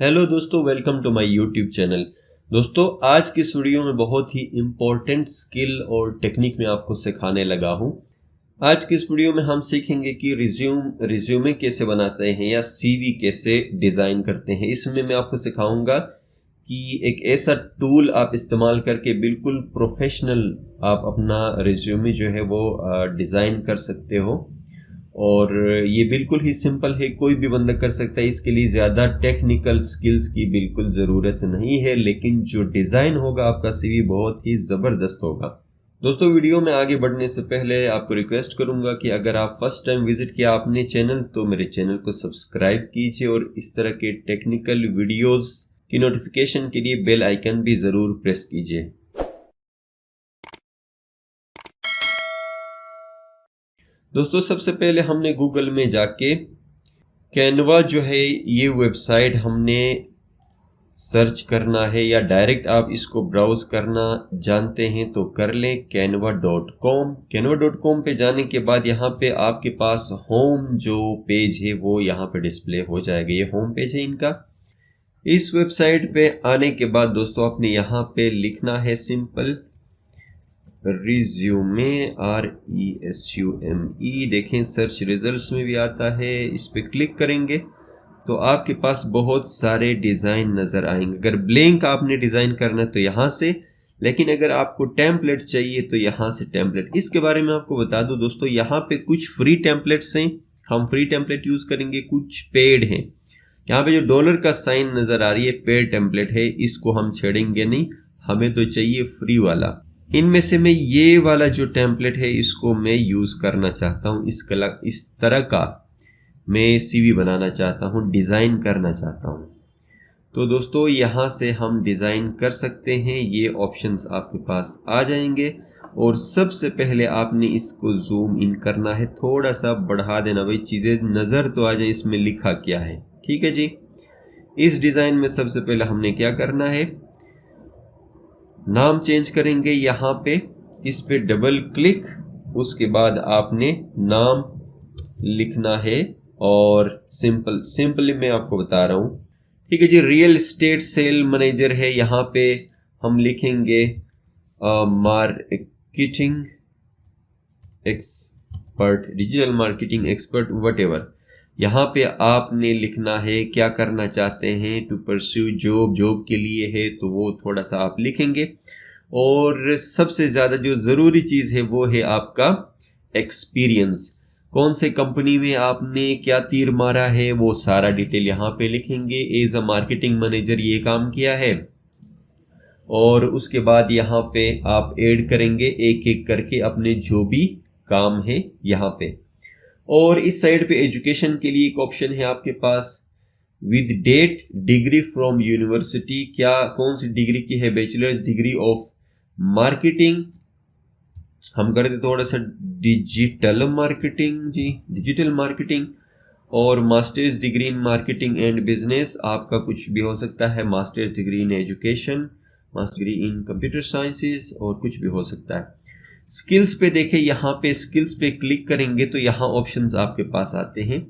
Hello दोस्तों, welcome to my YouTube channel. दोस्तों, आज की इस वीडियो में बहुत ही इम्पोर्टेंट स्किल और टेक्निक मैं आपको सिखाने लगा हूं। आज की इस वीडियो में हम सीखेंगे कि रिज्यूमे कैसे बनाते हैं या सीवी कैसे डिज़ाइन करते हैं। इसमें मैं आपको सिखाऊंगा कि एक ऐसा टूल आप इस्तेमाल करके बिल्कुल प्रोफेशनल आप अपना रिज्यूमे जो है वो डिज़ाइन कर सकते हो। और ये बिल्कुल ही सिंपल है, कोई भी बंदा कर सकता है। इसके लिए ज़्यादा टेक्निकल स्किल्स की बिल्कुल ज़रूरत नहीं है, लेकिन जो डिज़ाइन होगा आपका सीवी बहुत ही ज़बरदस्त होगा। दोस्तों, वीडियो में आगे बढ़ने से पहले आपको रिक्वेस्ट करूंगा कि अगर आप फर्स्ट टाइम विजिट किया आपने चैनल तो मेरे चैनल को सब्सक्राइब कीजिए और इस तरह के टेक्निकल वीडियोस की नोटिफिकेशन के लिए बेल आइकन भी ज़रूर प्रेस कीजिए। दोस्तों, सबसे पहले हमने गूगल में जाके कैनवा जो है ये वेबसाइट हमने सर्च करना है, या डायरेक्ट आप इसको ब्राउज करना जानते हैं तो कर लें। canva.com पे जाने के बाद यहाँ पे आपके पास होम जो पेज है वो यहाँ पे डिस्प्ले हो जाएगा। ये होम पेज है इनका। इस वेबसाइट पे आने के बाद दोस्तों आपने यहाँ पे लिखना है सिंपल रिज्यूमे RESUME। देखें सर्च रिजल्ट्स में भी आता है। इस पे क्लिक करेंगे तो आपके पास बहुत सारे डिज़ाइन नज़र आएंगे। अगर ब्लैंक आपने डिज़ाइन करना है तो यहाँ से, लेकिन अगर आपको टेम्पलेट चाहिए तो यहाँ से टेम्पलेट। इसके बारे में आपको बता दूं दोस्तों, यहाँ पे कुछ फ्री टेम्पलेट्स हैं, हम फ्री टेम्पलेट यूज़ करेंगे। कुछ पेड हैं। यहाँ पे जो डॉलर का साइन नज़र आ रही है पेड टेम्पलेट है, इसको हम छेड़ेंगे नहीं, हमें तो चाहिए फ्री वाला। इनमें से मैं ये वाला जो टेम्पलेट है इसको मैं यूज़ करना चाहता हूँ। इस तरह का मैं सीवी बनाना चाहता हूँ, डिज़ाइन करना चाहता हूँ। तो दोस्तों यहाँ से हम डिज़ाइन कर सकते हैं। ये ऑप्शंस आपके पास आ जाएंगे और सबसे पहले आपने इसको जूम इन करना है, थोड़ा सा बढ़ा देना भाई, चीज़ें नज़र तो आ जाए इसमें लिखा क्या है। ठीक है जी। इस डिज़ाइन में सबसे पहले हमने क्या करना है, नाम चेंज करेंगे। यहाँ पे इस पे डबल क्लिक, उसके बाद आपने नाम लिखना है और सिंपली मैं आपको बता रहा हूँ। ठीक है जी। रियल एस्टेट सेल मैनेजर है, यहाँ पे हम लिखेंगे marketing expert, digital marketing expert, whatever. यहाँ पे आपने लिखना है क्या करना चाहते हैं, टू परस्यू जॉब के लिए है तो वो थोड़ा सा आप लिखेंगे। और सबसे ज़्यादा जो ज़रूरी चीज़ है वो है आपका एक्सपीरियंस। कौन से कंपनी में आपने क्या तीर मारा है वो सारा डिटेल यहाँ पे लिखेंगे। एज अ मार्केटिंग मैनेजर ये काम किया है। और उसके बाद यहाँ पे आप ऐड करेंगे एक एक करके अपने जो भी काम है यहाँ पे। और इस साइड पे एजुकेशन के लिए एक ऑप्शन है आपके पास, with date, degree from university, क्या कौन सी डिग्री की है, बैचलर्स डिग्री ऑफ मार्केटिंग। हम करते थोड़ा सा डिजिटल मार्केटिंग जी, डिजिटल मार्केटिंग। और masters degree in marketing and business, आपका कुछ भी हो सकता है। Masters degree in education, master degree in computer sciences, और कुछ भी हो सकता है। स्किल्स पे देखें, यहाँ पे स्किल्स पे क्लिक करेंगे तो यहाँ ऑप्शंस आपके पास आते हैं।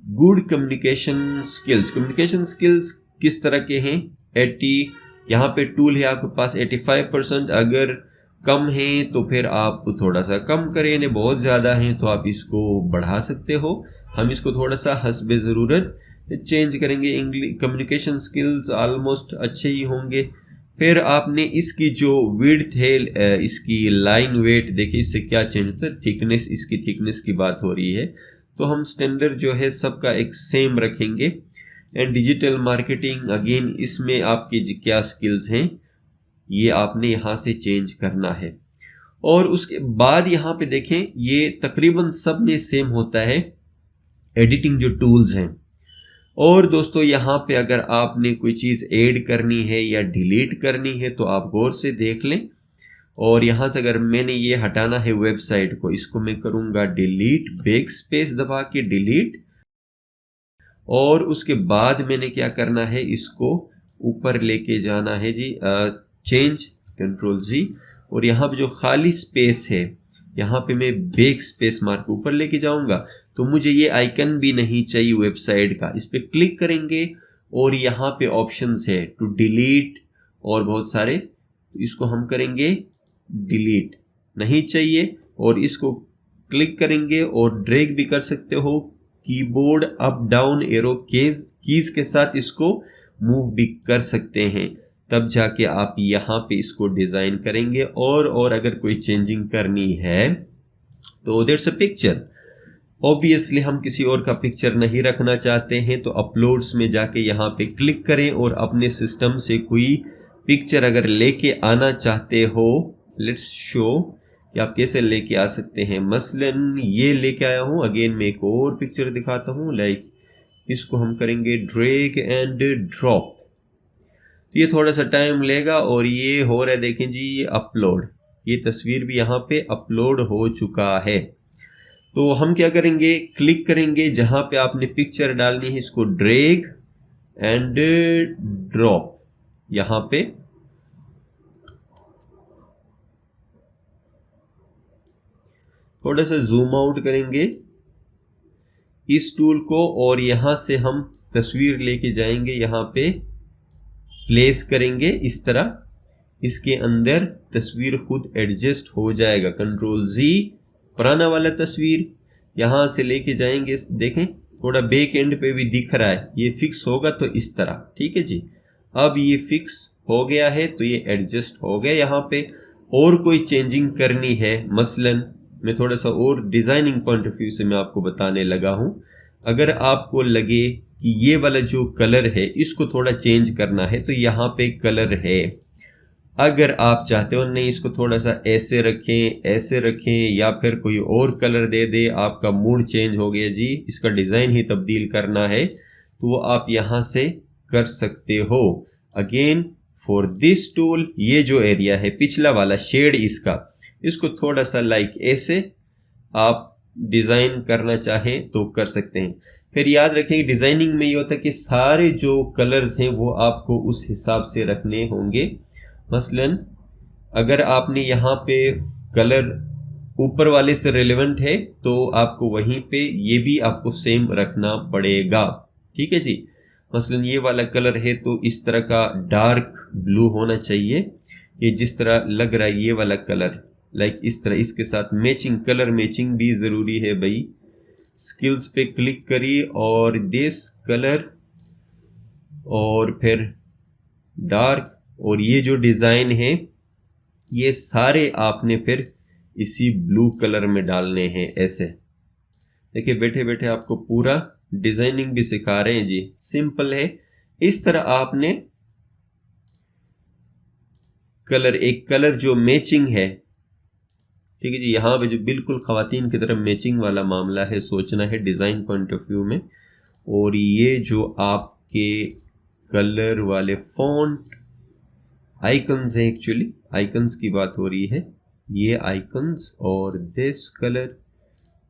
Good communication skills, communication skills किस तरह के हैं, 80 यहाँ पे टूल है आपके पास 85%। अगर कम है तो फिर आप थोड़ा सा कम करें, यानी बहुत ज़्यादा हैं तो आप इसको बढ़ा सकते हो। हम इसको थोड़ा सा हस्बे ज़रूरत चेंज करेंगे। इंग्लिश कम्युनिकेशन स्किल्स ऑलमोस्ट अच्छे ही होंगे। फिर आपने इसकी जो विड्थ है, इसकी लाइन वेट देखिए, इससे क्या चेंज होता है, थिकनेस, इसकी थिकनेस की बात हो रही है तो हम स्टैंडर्ड जो है सबका एक सेम रखेंगे। एंड डिजिटल मार्केटिंग, अगेन इसमें आपकी क्या स्किल्स हैं ये आपने यहाँ से चेंज करना है। और उसके बाद यहाँ पे देखें, ये तकरीबन सब में सेम होता है, एडिटिंग जो टूल्स हैं। और दोस्तों यहाँ पे अगर आपने कोई चीज़ ऐड करनी है या डिलीट करनी है तो आप गौर से देख लें। और यहाँ से अगर मैंने ये हटाना है वेबसाइट को, इसको मैं करूँगा डिलीट, बैक स्पेस दबा के डिलीट। और उसके बाद मैंने क्या करना है, इसको ऊपर लेके जाना है जी, चेंज, कंट्रोल जी। और यहाँ पे जो खाली स्पेस है यहाँ पे मैं बैक स्पेस मार्क ऊपर लेके जाऊंगा तो मुझे ये आइकन भी नहीं चाहिए वेबसाइट का। इस पर क्लिक करेंगे और यहाँ पे ऑप्शंस है टू डिलीट और बहुत सारे, तो इसको हम करेंगे डिलीट, नहीं चाहिए, और इसको क्लिक करेंगे और ड्रैग भी कर सकते हो keyboard up down arrow keys के साथ, इसको मूव भी कर सकते हैं, तब जाके आप यहाँ पे इसको डिज़ाइन करेंगे। और अगर कोई चेंजिंग करनी है तो देयर्स अ पिक्चर, ऑब्वियसली हम किसी और का पिक्चर नहीं रखना चाहते हैं, तो अपलोड्स में जाके यहाँ पे क्लिक करें और अपने सिस्टम से कोई पिक्चर अगर लेके आना चाहते हो, लेट्स शो कि आप कैसे लेके आ सकते हैं। मसलन ये लेके आया हूँ, अगेन मैं एक और पिक्चर दिखाता हूँ, लाइक इसको हम करेंगे ड्रैग एंड ड्रॉप, तो ये थोड़ा सा टाइम लेगा और ये हो रहा है, देखें जी ये अपलोड, ये तस्वीर भी यहाँ पे अपलोड हो चुका है। तो हम क्या करेंगे, क्लिक करेंगे जहाँ पे आपने पिक्चर डालनी है, इसको ड्रैग एंड ड्रॉप, यहाँ पे थोड़ा सा जूम आउट करेंगे इस टूल को और यहाँ से हम तस्वीर लेके जाएंगे, यहाँ पे प्लेस करेंगे इस तरह, इसके अंदर तस्वीर खुद एडजस्ट हो जाएगा। कंट्रोल जी, पुराना वाला तस्वीर यहाँ से लेके जाएंगे, देखें थोड़ा बैक एंड पे भी दिख रहा है, ये फिक्स होगा तो इस तरह, ठीक है जी। अब ये फिक्स हो गया है तो ये एडजस्ट हो गया यहाँ पे। और कोई चेंजिंग करनी है, मसलन मैं थोड़ा सा और डिज़ाइनिंग पॉइंट ऑफ व्यू से मैं आपको बताने लगा हूँ, अगर आपको लगे कि ये वाला जो कलर है इसको थोड़ा चेंज करना है, तो यहाँ पे कलर है, अगर आप चाहते हो नहीं इसको थोड़ा सा ऐसे रखें या फिर कोई और कलर दे दे, आपका मूड चेंज हो गया जी, इसका डिज़ाइन ही तब्दील करना है, तो वो आप यहाँ से कर सकते हो। अगेन फॉर दिस टूल, ये जो एरिया है पिछला वाला शेड इसको थोड़ा सा लाइक ऐसे आप डिज़ाइन करना चाहें तो कर सकते हैं। फिर याद रखें डिज़ाइनिंग में ये होता है कि सारे जो कलर्स हैं वो आपको उस हिसाब से रखने होंगे। मसलन अगर आपने यहाँ पे कलर ऊपर वाले से रिलेवेंट है तो आपको वहीं पे ये भी आपको सेम रखना पड़ेगा, ठीक है जी। मसलन ये वाला कलर है तो इस तरह का डार्क ब्लू होना चाहिए, ये जिस तरह लग रहा है ये वाला कलर, लाइक इस तरह, इसके साथ मैचिंग, कलर मैचिंग भी ज़रूरी है भाई। स्किल्स पे क्लिक करिए और दिस कलर और फिर डार्क, और ये जो डिज़ाइन है ये सारे आपने फिर इसी ब्लू कलर में डालने हैं। ऐसे देखिए बैठे बैठे आपको पूरा डिज़ाइनिंग भी सिखा रहे हैं जी, सिंपल है। इस तरह आपने कलर, एक कलर जो मैचिंग है, ठीक है जी, यहाँ पे जो बिल्कुल ख़वातीन की तरफ मैचिंग वाला मामला है, सोचना है डिज़ाइन पॉइंट ऑफ व्यू में। और ये जो आपके कलर वाले फॉन्ट आइकन्स हैं, एक्चुअली आइकन्स की बात हो रही है, ये आइकन्स और दिस कलर,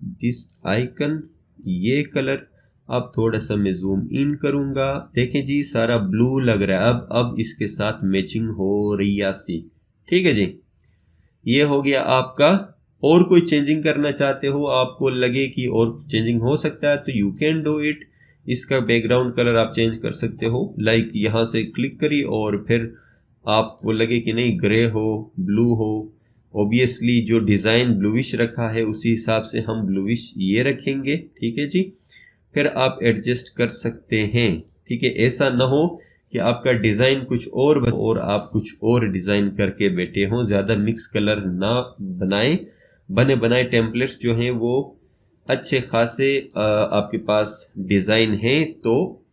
दिस आइकन, ये कलर। अब थोड़ा सा मैं जूम इन करूँगा, देखें जी सारा ब्लू लग रहा है, अब इसके साथ मैचिंग हो रही है सी, ठीक है जी। ये हो गया आपका। और कोई चेंजिंग करना चाहते हो, आपको लगे कि और चेंजिंग हो सकता है, तो यू कैन डू इट। इसका बैकग्राउंड कलर आप चेंज कर सकते हो, लाइक यहाँ से क्लिक करिए और फिर आपको लगे कि नहीं ग्रे हो, ब्लू हो, ऑब्वियसली जो डिज़ाइन ब्लूइश रखा है उसी हिसाब से हम ब्लूइश ये रखेंगे, ठीक है जी। फिर आप एडजस्ट कर सकते हैं, ठीक है। ऐसा ना हो कि आपका डिज़ाइन कुछ और आप कुछ और डिज़ाइन करके बैठे हों। ज़्यादा मिक्स कलर ना बनाएं, बने बनाए टेम्पलेट्स जो हैं वो अच्छे खासे आपके पास डिज़ाइन हैं, तो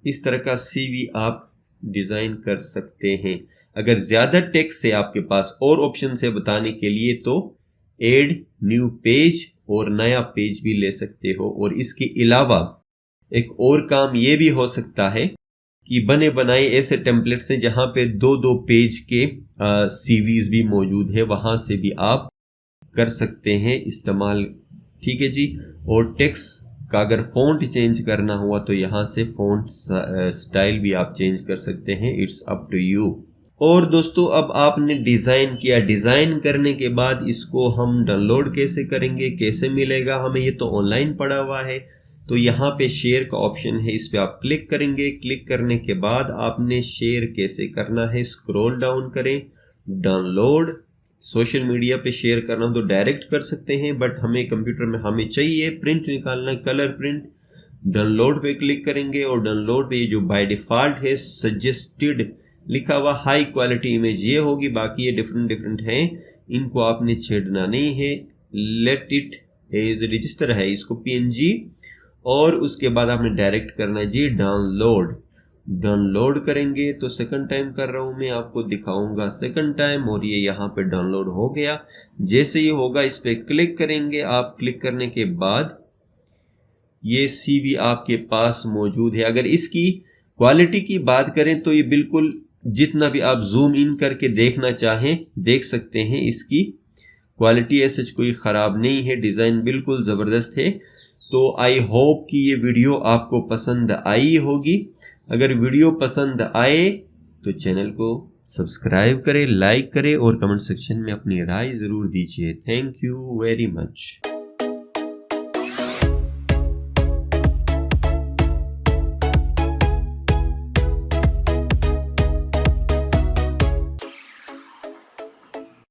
इस तरह का CV आप डिज़ाइन कर सकते हैं। अगर ज़्यादा टेक्स्ट है आपके पास और ऑप्शन है बताने के लिए, तो ऐड न्यू पेज और नया पेज भी ले सकते हो। और इसके अलावा एक और काम ये भी हो सकता है कि बने बनाए ऐसे टेम्पलेट्स हैं जहाँ पे 2-2 पेज के CVs भी मौजूद है, वहाँ से भी आप कर सकते हैं इस्तेमाल, ठीक है जी। और टेक्स्ट का अगर फ़ॉन्ट चेंज करना हुआ तो यहाँ से फ़ॉन्ट स्टाइल भी आप चेंज कर सकते हैं, इट्स अप टू यू। और दोस्तों अब आपने डिज़ाइन किया, डिज़ाइन करने के बाद इसको हम डाउनलोड कैसे करेंगे, कैसे मिलेगा हमें, ये तो ऑनलाइन पड़ा हुआ है। तो यहाँ पे शेयर का ऑप्शन है, इस पे आप क्लिक करेंगे। क्लिक करने के बाद आपने शेयर कैसे करना है, स्क्रॉल डाउन करें, डाउनलोड। सोशल मीडिया पे शेयर करना हो तो डायरेक्ट कर सकते हैं, बट हमें कंप्यूटर में हमें चाहिए प्रिंट निकालना, कलर प्रिंट। डाउनलोड पे क्लिक करेंगे और डाउनलोड पे जो बाय डिफ़ॉल्ट है सजेस्टेड लिखा हुआ हाई क्वालिटी इमेज ये होगी, बाकी ये डिफरेंट हैं, इनको आपने छेड़ना नहीं है। लेट इट एज रजिस्टर है, इसको पीएनजी, और उसके बाद आपने डायरेक्ट करना है जी डाउनलोड। डाउनलोड करेंगे तो सेकंड टाइम कर रहा हूँ मैं, आपको दिखाऊंगा सेकंड टाइम, और ये यहाँ पे डाउनलोड हो गया। जैसे ही होगा इस पे क्लिक करेंगे आप। क्लिक करने के बाद ये CV आपके पास मौजूद है। अगर इसकी क्वालिटी की बात करें तो ये बिल्कुल जितना भी आप जूम इन करके देखना चाहें देख सकते हैं, इसकी क्वालिटी ऐसे कोई ख़राब नहीं है, डिज़ाइन बिल्कुल ज़बरदस्त है। तो आई होप कि ये वीडियो आपको पसंद आई होगी। अगर वीडियो पसंद आए तो चैनल को सब्सक्राइब करें, लाइक करें और कमेंट सेक्शन में अपनी राय ज़रूर दीजिए। Thank you very much.